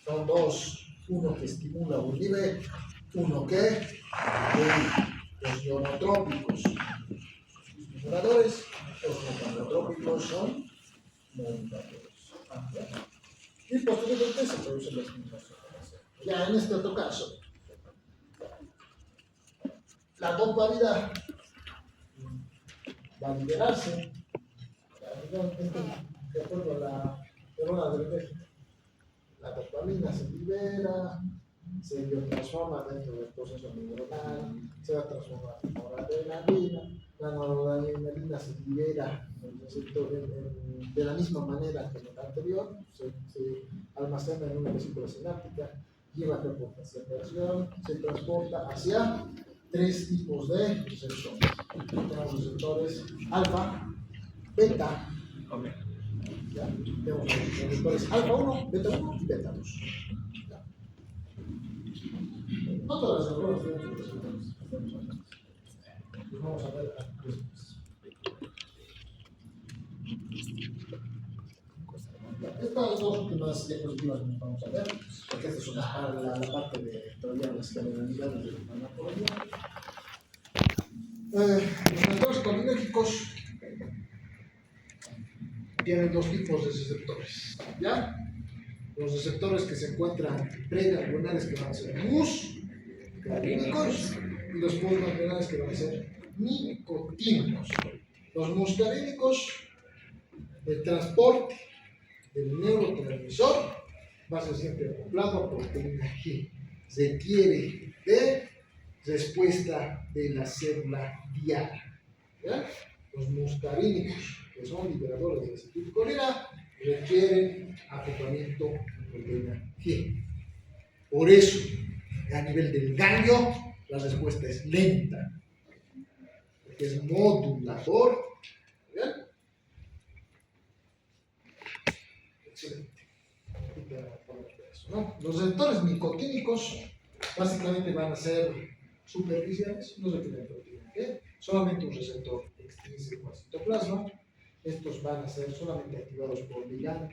Son 2, uno que estimula o inhibe, uno que los ionotrópicos, estimuladores, los neurotrópicos son moduladores. Y posteriormente se produce la estimulación. Ya en este otro caso, la dopamina va a liberarse, de acuerdo a la neurona del eje. La dopamina se libera, se biotransforma dentro del proceso neuronal, se va a transformar en noradrenalina. La noradrenalina se libera de la misma manera que en el anterior, se almacena en una vesícula sináptica, lleva a potenciación, se transporta hacia 3 tipos de receptores. Tenemos receptores alfa, beta, ¿ya? Tenemos receptores alfa 1, beta 1 y beta 2. ¿Ya? No todas las neuronas tienen sus receptores. Pues vamos a ver después. Estas 2 últimas diapositivas nos vamos a ver, porque estas son la parte de todavía las generalidades de la farmacología. Los receptores colinérgicos tienen dos tipos de receptores, ¿ya? Los receptores que se encuentran preganglionares que van a ser muscarínicos y los postganglionares que van a ser nicotínicos. Los muscarínicos, el transporte del neurotransmisor va a ser siempre acoplado a proteína G. Requiere de respuesta de la célula diana. ¿Ya? Los muscarínicos, que son liberadores de acetilcolina, requieren acoplamiento de proteína G. Por eso, a nivel del ganglio, la respuesta es lenta, porque es modulador. ¿Bien? Excelente. ¿No? Los receptores nicotínicos básicamente van a ser superficiales, no requieren proteína G, solamente un receptor extrínseco al citoplasma. Estos van a ser solamente activados por ligando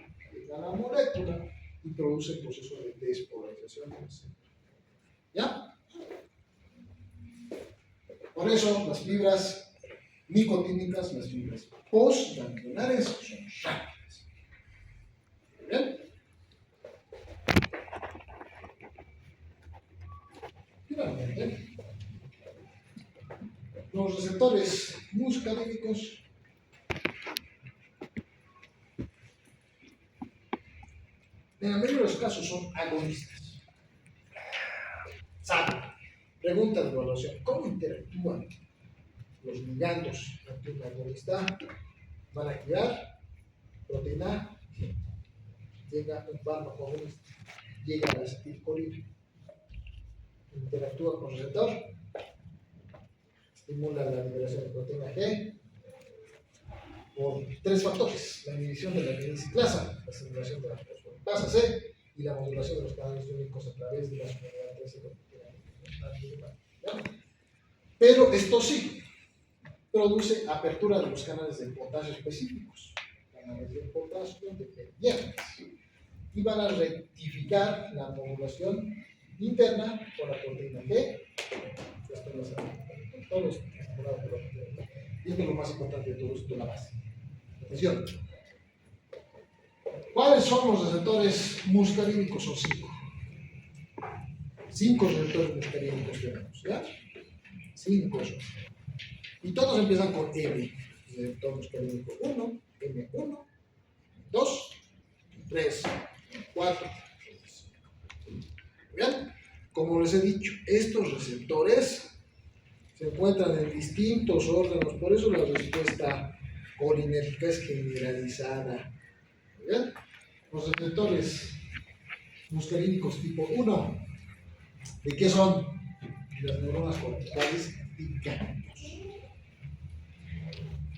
a la molécula y produce el proceso de despolarización de la célula. ¿Ya? Por eso las fibras nicotínicas, las fibras postganglionares son rápidas. ¿Bien? Finalmente, los receptores muscarínicos en la mayoría de los casos son agonistas. ¿Saben? Pregunta de evaluación: ¿cómo interactúan los ligandos ante un agonista? Van a activar proteína G. Llega un fármaco agonista, llega la acetilcolina, interactúa con el receptor, estimula la liberación de proteína G por tres factores: la inhibición de la medenciclasa, la estimulación de la fosfolipasa C y la modulación de los canales iónicos a través de las unidades de Pero esto sí produce apertura de los canales de potasio específicos, canales de potasio dependientes, y van a rectificar la modulación interna por la proteína G. Todo es estimulado por la proteína G. Y esto es lo más importante de todo esto, la base. Atención. ¿Cuáles son los receptores muscarínicos? Son 5. 5 receptores muscarínicos tenemos, ¿ya? 5 son. Y todos empiezan con M. Receptor muscarínico 1, M1, 2, 3, 4. ¿Bien? Como les he dicho, estos receptores se encuentran en distintos órganos, por eso la respuesta colinérgica es generalizada. ¿Bien? Los receptores muscarínicos tipo 1, ¿de qué son? Las neuronas corticales y ganglios.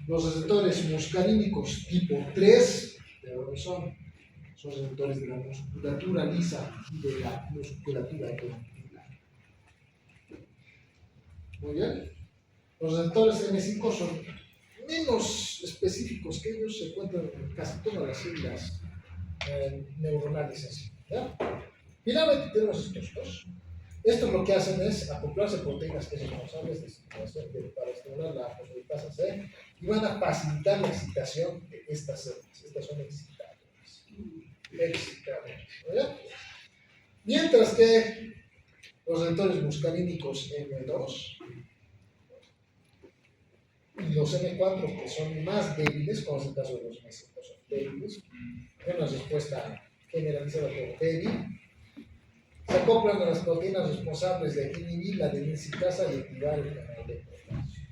Los receptores muscarínicos tipo 3, ¿de dónde son? Son receptores de la musculatura lisa y de la musculatura glandular. Muy bien. Los receptores M5 son menos específicos que ellos, se encuentran en casi todas las células neuronales. ¿Ya? Finalmente tenemos estos dos. Estos lo que hacen es acoplarse proteínas que son responsables de estimulación para estimular la fosfolipasa C y van a facilitar la excitación de estas células. Estas son excitadoras. ¿Verdad? Mientras que los receptores muscarínicos M2 y los M4, que son más débiles, como es el caso de los M5, son débiles, tienen una respuesta generalizada por débil, se acoplan a las proteínas responsables de inhibir la adenosiclasa y activar el canal de potasio.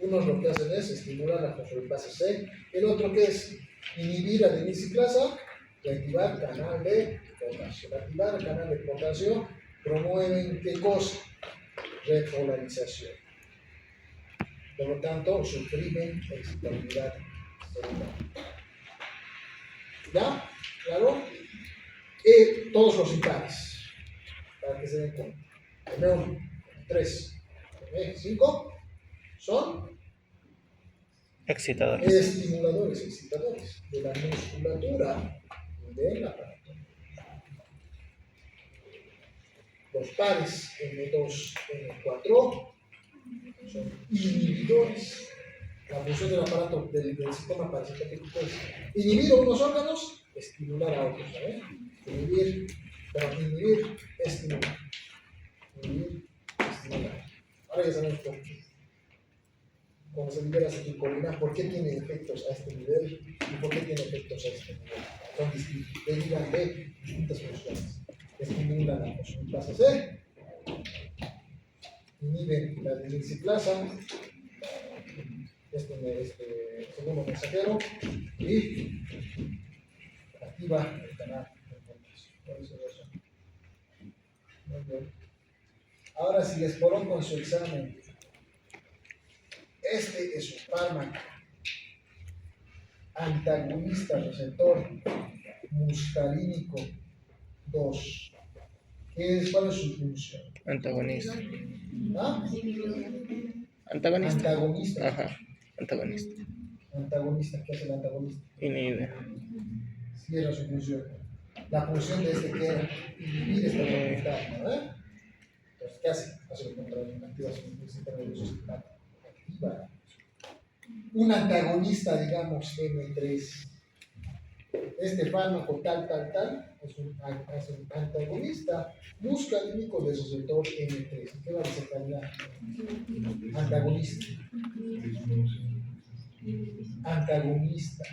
Unos lo que hacen es estimular la fosfolipasa C, el otro que es inhibir adenosiclasa y activar el canal de potasio. Al activar el canal de potasio promueven ¿qué cosa? Repolarización. Por lo tanto, suprimen excitabilidad celular. ¿Ya? ¿Claro? Y todos los impares, para que se den cuenta. M1, M3, M5 son Excitadores. estimuladores, excitadores de la musculatura y de la paratonía. Los pares M2, M4 son inhibidores La función del aparato del sistema parasimpático es inhibir unos órganos, estimular a otros, ¿sabes? Inhibir, estimular. Inhibir, estimular. Ahora ya sabemos por qué. Cuando se libera acetilcolina, ¿por qué tiene efectos a este nivel y por qué tiene efectos a este nivel? Son distintos, derivan de distintas funciones. Estimulan la fosfolipasa C, inhiben la desinciplasa, este segundo mensajero, y activa el canal de potasio. Por eso es eso. Muy bien. Ahora, si les ponen con su examen, este es un fármaco antagonista receptor muscarínico 2. ¿Cuál es su función? Antagonista. ¿Ah? Antagonista. Antagonista. Ajá. Antagonista. Antagonista. ¿Qué hace el antagonista? Inhibe. Sí, era su función. La función de este que era inhibir esta facultad, ¿no? Entonces, ¿qué hace? Hace lo contrario, activa su sistema nervioso central. Activa. Un antagonista, digamos, M3. Este fármaco tal, es un antagonista muscarínico del receptor M3. ¿Qué va a desencadenar? Antagonista. Antagonista.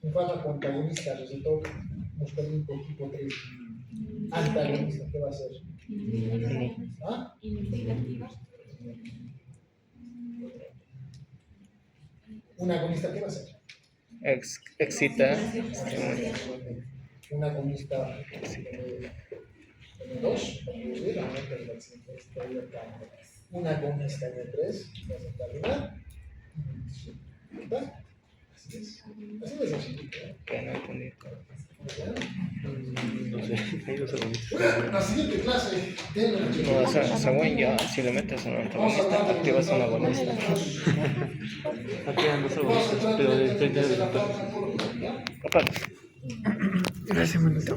Un fármaco antagonista, receptor muscarínico tipo 3. Antagonista, ¿qué va a hacer? ¿Ah? Un agonista, ¿qué va a hacer? Excita. Un agonista M2, un agonista M3, va a desencadenar inhibición. ¿Verdad? Así es. Así de sencillo. Que no entendí. No sé, hay dos agonistas. La siguiente clase de la No, según yo, si le metes un antagonista, activas un agonista. Aquí hay dos agonistas, pero de frente de la Aparte. Gracias, manito.